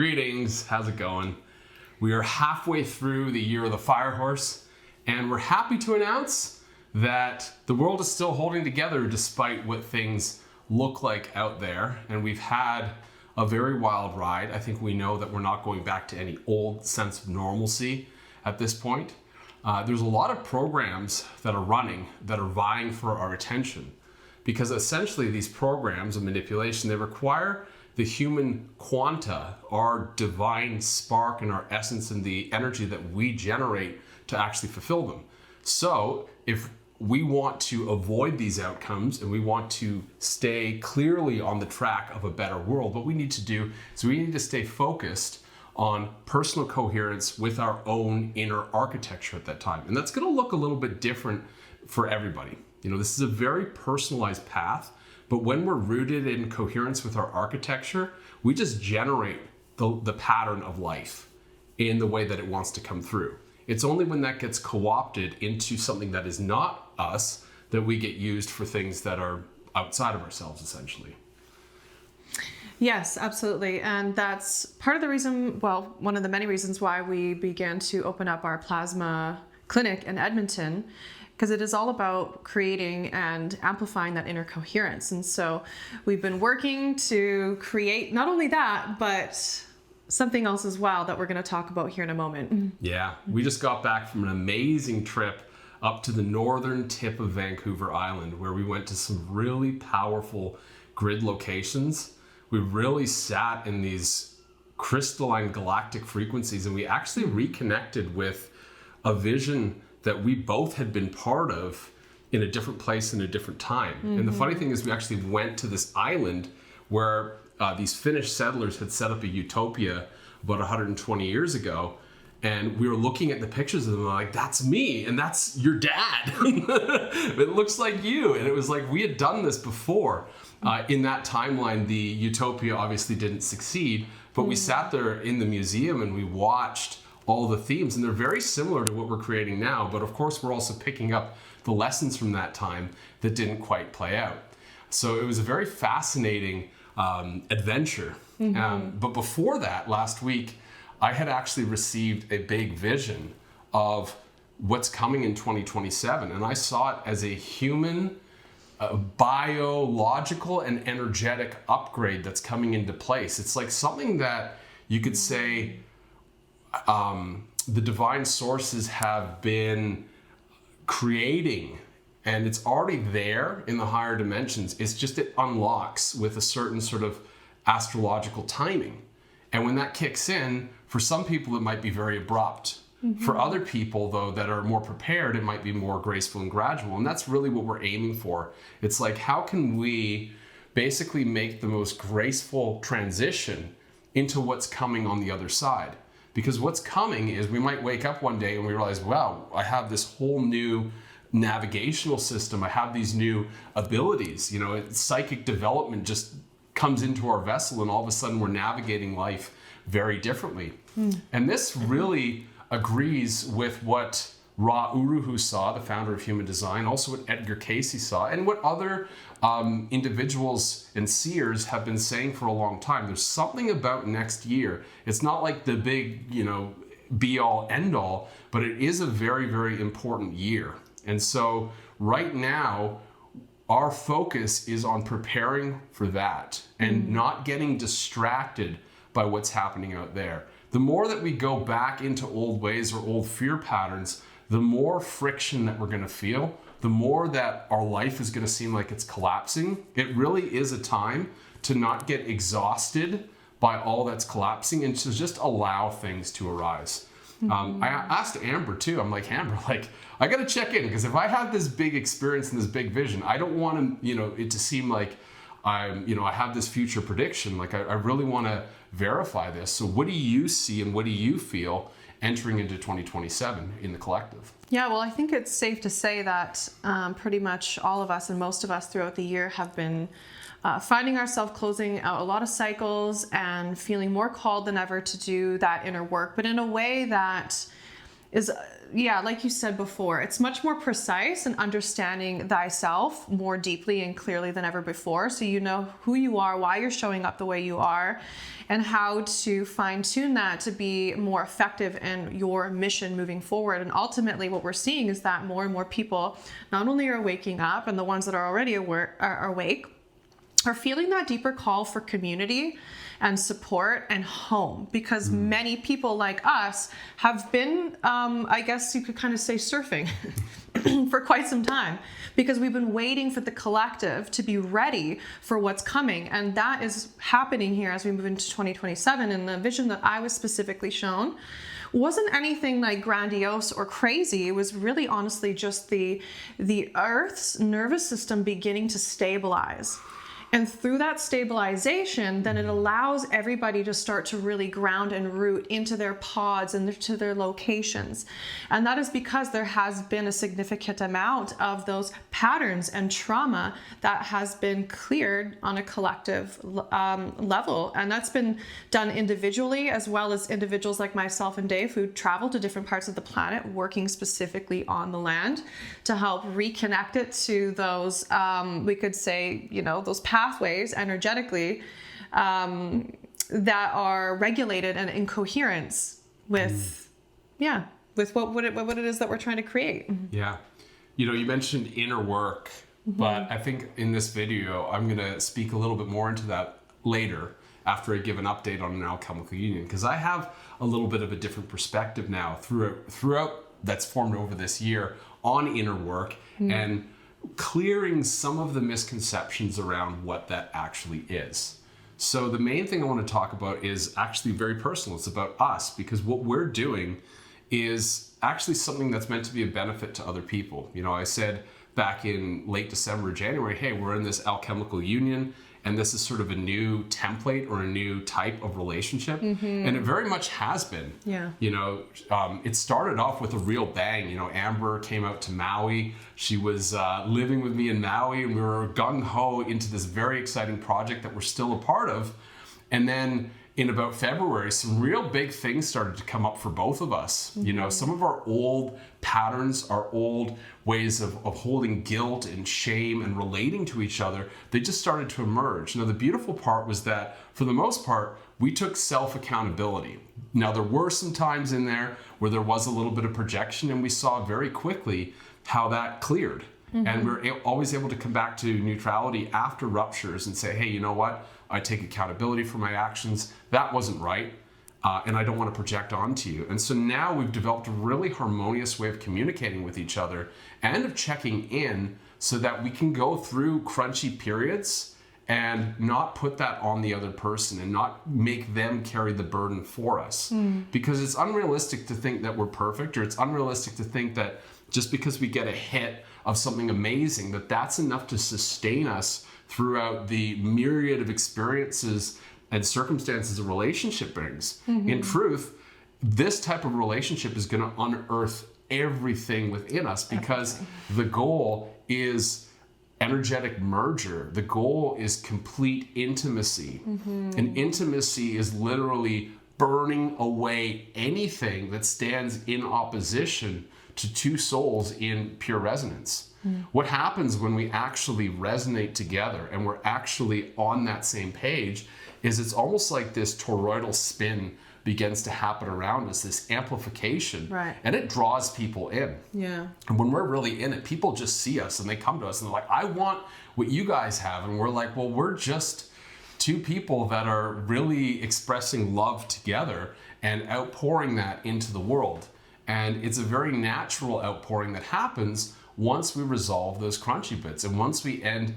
Greetings, how's it going? We are halfway through the year of the fire horse, and we're happy to announce that the world is still holding together despite what things look like out there. And we've had a very wild ride. I think we know that we're not going back to any old sense of normalcy at this point. There's a lot of programs that are running that are vying for our attention, because essentially these programs of manipulation, they require the human quanta, our divine spark and our essence and the energy that we generate to actually fulfill them. So if we want to avoid these outcomes and we want to stay clearly on the track of a better world, what we need to do is we need to stay focused on personal coherence with our own inner architecture at that time. And that's going to look a little bit different for everybody. This is a very personalized path, but when we're rooted in coherence with our architecture, we just generate the pattern of life in the way that it wants to come through. It's only when that gets co-opted into something that is not us that we get used for things that are outside of ourselves, essentially. Yes, absolutely. And that's part of the reason, one of the many reasons why we began to open up our plasma clinic in Edmonton, because it is all about creating and amplifying that inner coherence. And so we've been working to create not only that, but something else as well that we're going to talk about here in a moment. Yeah, we just got back from an amazing trip up to the northern tip of Vancouver Island, where we went to some really powerful grid locations. We really sat in these crystalline galactic frequencies, and we actually reconnected with a vision that we both had been part of in a different place in a different time. Mm-hmm. And the funny thing is we actually went to this island where these Finnish settlers had set up a utopia about 120 years ago. And we were looking at the pictures of them, and like, that's me, and that's your dad. It looks like you. And it was like, we had done this before. In that timeline, the utopia obviously didn't succeed, but we sat there in the museum and we watched all the themes, and they're very similar to what we're creating now. But of course, we're also picking up the lessons from that time that didn't quite play out. So it was a very fascinating adventure. Mm-hmm. But before that, last week, I had actually received a big vision of what's coming in 2027. And I saw it as a human, biological and energetic upgrade that's coming into place. It's like something that you could say the divine sources have been creating, and it's already there in the higher dimensions. It's just it unlocks with a certain sort of astrological timing. And when that kicks in, for some people, it might be very abrupt. Mm-hmm. For other people, though, that are more prepared, it might be more graceful and gradual. And that's really what we're aiming for. It's like, how can we basically make the most graceful transition into what's coming on the other side? Because what's coming is we might wake up one day and we realize, wow, I have this whole new navigational system. I have these new abilities. Psychic development just comes into our vessel, and all of a sudden we're navigating life very differently. And this really agrees with what Ra Uru saw, the founder of human design, also what Edgar Cayce saw, and what other individuals and seers have been saying for a long time. There's something about next year. It's not like the big, be all end all, but it is a very, very important year. And so right now, our focus is on preparing for that and not getting distracted by what's happening out there. The more that we go back into old ways or old fear patterns, the more friction that we're going to feel, the more that our life is going to seem like it's collapsing. It really is a time to not get exhausted by all that's collapsing and to just allow things to arise. I asked Amber too. I'm like, Amber, I got to check in, because if I have this big experience and this big vision, I don't want to, it to seem like I have this future prediction. I really want to verify this. So what do you see and what do you feel entering into 2027 in the collective? Yeah, well, I think it's safe to say that pretty much all of us and most of us throughout the year have been finding ourselves closing out a lot of cycles and feeling more called than ever to do that inner work, but in a way that is, yeah, like you said before, it's much more precise and understanding thyself more deeply and clearly than ever before. So you know who you are, why you're showing up the way you are, and how to fine tune that to be more effective in your mission moving forward. And ultimately what we're seeing is that more and more people not only are waking up, and the ones that are already are awake, are feeling that deeper call for community and support and home, because many people like us have been, I guess you could kind of say, surfing for quite some time, because we've been waiting for the collective to be ready for what's coming. And that is happening here as we move into 2027. And the vision that I was specifically shown wasn't anything like grandiose or crazy. It was really honestly just the Earth's nervous system beginning to stabilize. And through that stabilization, then it allows everybody to start to really ground and root into their pods and to their locations. And that is because there has been a significant amount of those patterns and trauma that has been cleared on a collective level. And that's been done individually, as well as individuals like myself and Dave, who travel to different parts of the planet, working specifically on the land to help reconnect it to those, we could say, those pathways energetically that are regulated and in coherence with with what it is that we're trying to create. Yeah. You mentioned inner work, but I think in this video I'm going to speak a little bit more into that later after I give an update on an alchemical union, because I have a little bit of a different perspective now throughout that's formed over this year on inner work and clearing some of the misconceptions around what that actually is. So the main thing I want to talk about is actually very personal. It's about us, because what we're doing is actually something that's meant to be a benefit to other people. I said back in late December, January, hey, we're in this alchemical union, and this is sort of a new template or a new type of relationship. And it very much has been. Yeah. It started off with a real bang. Amber came out to Maui. She was living with me in Maui, and we were gung-ho into this very exciting project that we're still a part of. And then in about February, some real big things started to come up for both of us. Some of our old patterns, our old ways of holding guilt and shame and relating to each other, they just started to emerge. Now, the beautiful part was that for the most part, we took self-accountability. Now, there were some times in there where there was a little bit of projection, and we saw very quickly how that cleared. And we were always able to come back to neutrality after ruptures and say, hey, you know what? I take accountability for my actions. That wasn't right. And I don't want to project onto you. And so now we've developed a really harmonious way of communicating with each other and of checking in so that we can go through crunchy periods and not put that on the other person and not make them carry the burden for us. Because it's unrealistic to think that we're perfect, or it's unrealistic to think that just because we get a hit of something amazing, that's enough to sustain us throughout the myriad of experiences and circumstances a relationship brings. In truth, this type of relationship is going to unearth everything within us, because the goal is energetic merger. The goal is complete intimacy. And intimacy is literally burning away anything that stands in opposition to two souls in pure resonance. What happens when we actually resonate together and we're actually on that same page is it's almost like this toroidal spin begins to happen around us, this amplification, right, and it draws people in. Yeah. And when we're really in it, people just see us and they come to us and they're like, I want what you guys have. And we're like, well, we're just two people that are really expressing love together and outpouring that into the world. And it's a very natural outpouring that happens once we resolve those crunchy bits and once we end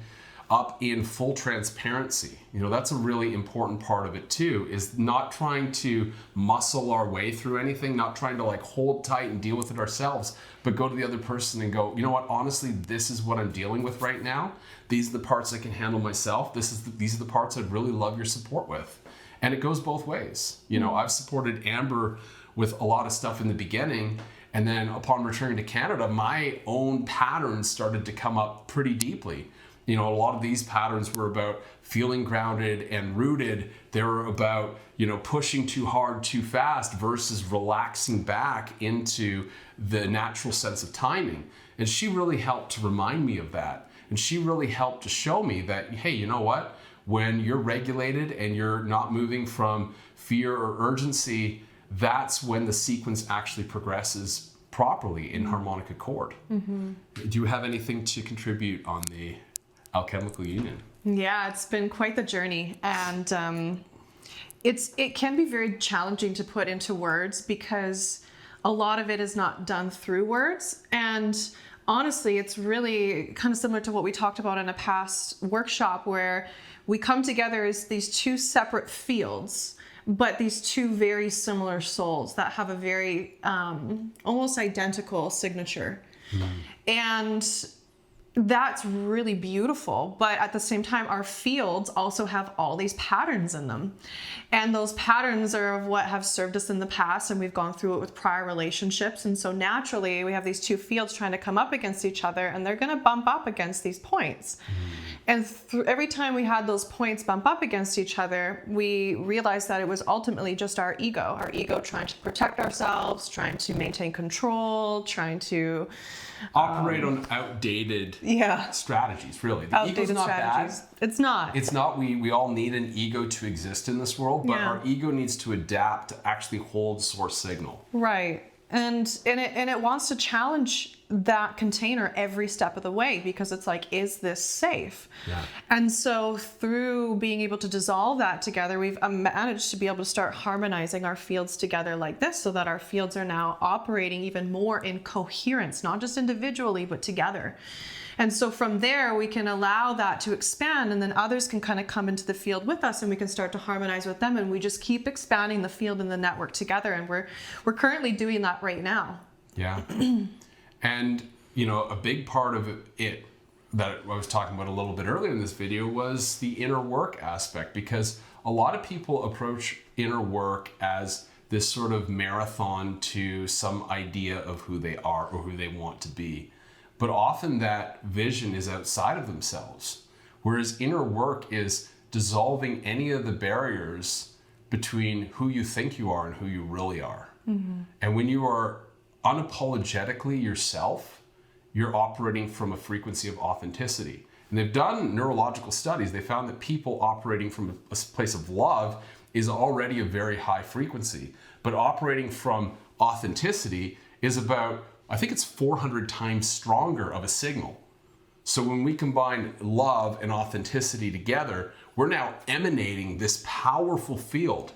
up in full transparency. That's a really important part of it too, is not trying to muscle our way through anything, not trying to hold tight and deal with it ourselves, but go to the other person and go, you know what, honestly, this is what I'm dealing with right now. These are the parts I can handle myself. These are the parts I'd really love your support with. And it goes both ways. I've supported Amber with a lot of stuff in the beginning, and then upon returning to Canada, my own patterns started to come up pretty deeply. You know, a lot of these patterns were about feeling grounded and rooted. They were about, you know, pushing too hard, too fast versus relaxing back into the natural sense of timing. And she really helped to remind me of that. And she really helped to show me that, hey, you know what? When you're regulated and you're not moving from fear or urgency, that's when the sequence actually progresses properly in harmonic accord. Do you have anything to contribute on the alchemical union? Yeah, it's been quite the journey, and it can be very challenging to put into words because a lot of it is not done through words. And honestly, it's really kind of similar to what we talked about in a past workshop, where we come together as these two separate fields, but these two very similar souls that have a very almost identical signature. And that's really beautiful. But at the same time, our fields also have all these patterns in them. And those patterns are of what have served us in the past, and we've gone through it with prior relationships. And so naturally, we have these two fields trying to come up against each other, and they're going to bump up against these points. And every time we had those points bump up against each other, we realized that it was ultimately just our ego trying to protect ourselves, trying to maintain control, trying to operate on outdated strategies, really. The outdated ego's not strategies. bad. It's not. It's not. We all need an ego to exist in this world, but our ego needs to adapt to actually hold source signal. Right. And it wants to challenge that container every step of the way, because it's like, is this safe? Yeah. And so through being able to dissolve that together, we've managed to be able to start harmonizing our fields together like this, so that our fields are now operating even more in coherence, not just individually, but together. And so from there, we can allow that to expand, and then others can kind of come into the field with us, and we can start to harmonize with them, and we just keep expanding the field and the network together. And we're currently doing that right now. Yeah. And, you know, a big part of it that I was talking about a little bit earlier in this video was the inner work aspect, because a lot of people approach inner work as this sort of marathon to some idea of who they are or who they want to be. But often that vision is outside of themselves, whereas inner work is dissolving any of the barriers between who you think you are and who you really are. And when you are unapologetically yourself, you're operating from a frequency of authenticity. And they've done neurological studies. They found that people operating from a place of love is already a very high frequency. But operating from authenticity is about, I think it's 400 times stronger of a signal. So when we combine love and authenticity together, we're now emanating this powerful field.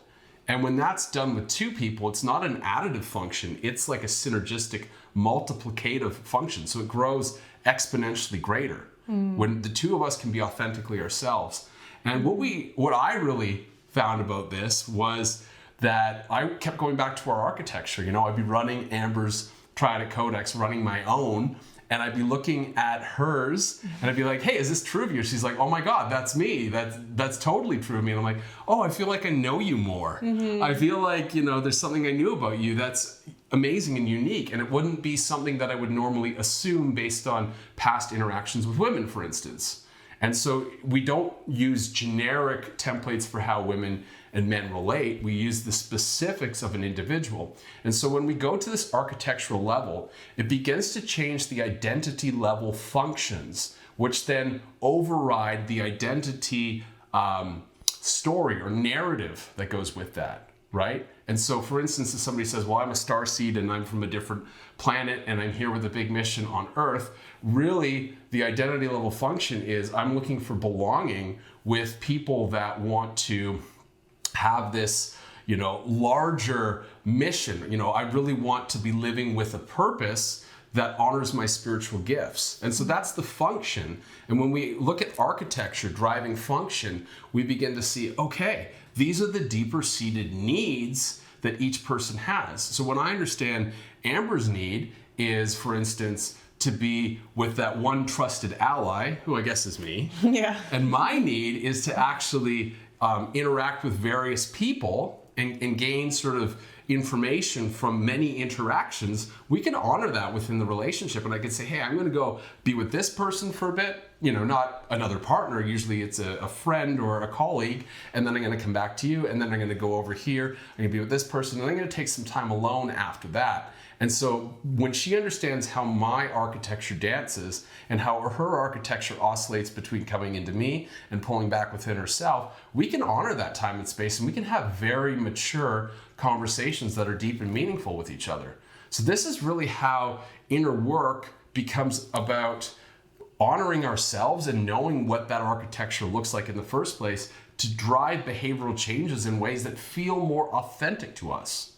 And when that's done with two people, it's not an additive function. It's like a synergistic, multiplicative function. So it grows exponentially greater when the two of us can be authentically ourselves. And what I really found about this was that I kept going back to our architecture. You know, I'd be running Amber's Triadic Codex, running my own, and I'd be looking at hers, and I'd be like, hey, is this true of you? She's like, oh my God, that's me. That's totally true of me. And I'm like, oh, I feel like I know you more. I feel like, you know, there's something I knew about you that's amazing and unique, and it wouldn't be something that I would normally assume based on past interactions with women, for instance. And so we don't use generic templates for how women and men relate. We use the specifics of an individual. And so when we go to this architectural level, it begins to change the identity level functions, which then override the identity story or narrative that goes with that, right? And so, for instance, if somebody says, well, I'm a starseed and I'm from a different planet and I'm here with a big mission on Earth, really the identity level function is I'm looking for belonging with people that want to have this, you know, larger mission. You know, I really want to be living with a purpose that honors my spiritual gifts. And so that's the function. And when we look at architecture driving function, we begin to see, okay, these are the deeper seated needs that each person has. So when I understand Amber's need is, for instance, to be with that one trusted ally, who I guess is me. Yeah. And my need is to actually interact with various people and gain sort of information from many interactions, we can honor that within the relationship. And I could say, hey, I'm going to go be with this person for a bit, you know, not another partner. Usually it's a friend or a colleague. And then I'm going to come back to you. And then I'm going to go over here. I'm going to be with this person. And I'm going to take some time alone after that. And so when she understands how my architecture dances and how her architecture oscillates between coming into me and pulling back within herself, we can honor that time and space, and we can have very mature conversations that are deep and meaningful with each other. So this is really how inner work becomes about honoring ourselves and knowing what that architecture looks like in the first place to drive behavioral changes in ways that feel more authentic to us.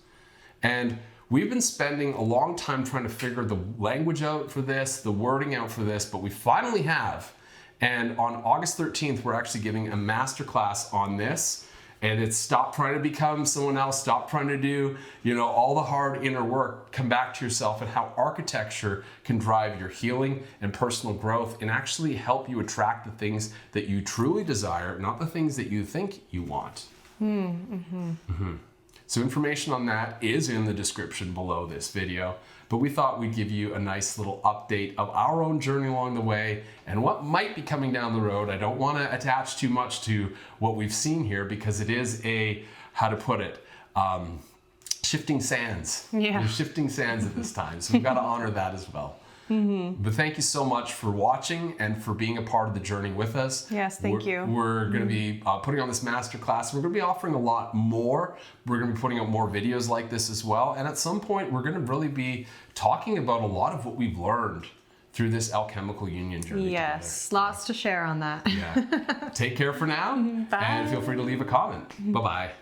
And we've been spending a long time trying to figure the language out for this, the wording out for this, but we finally have. And on August 13th, we're actually giving a masterclass on this. And it's stop trying to become someone else, stop trying to do, you know, all the hard inner work, come back to yourself, and how architecture can drive your healing and personal growth and actually help you attract the things that you truly desire, not the things that you think you want. So information on that is in the description below this video, but we thought we'd give you a nice little update of our own journey along the way and what might be coming down the road. I don't want to attach too much to what we've seen here because it is a, how to put it, shifting sands. Yeah. There's shifting sands at this time, so we've got to honor that as well. But thank you so much for watching and for being a part of the journey with us. Yes, thank you. We're going to be putting on this masterclass. We're going to be offering a lot more. We're going to be putting out more videos like this as well. And at some point, we're going to really be talking about a lot of what we've learned through this alchemical union journey. Yes, together. lots to share on that. Yeah. Take care for now. Bye. And feel free to leave a comment. Bye-bye.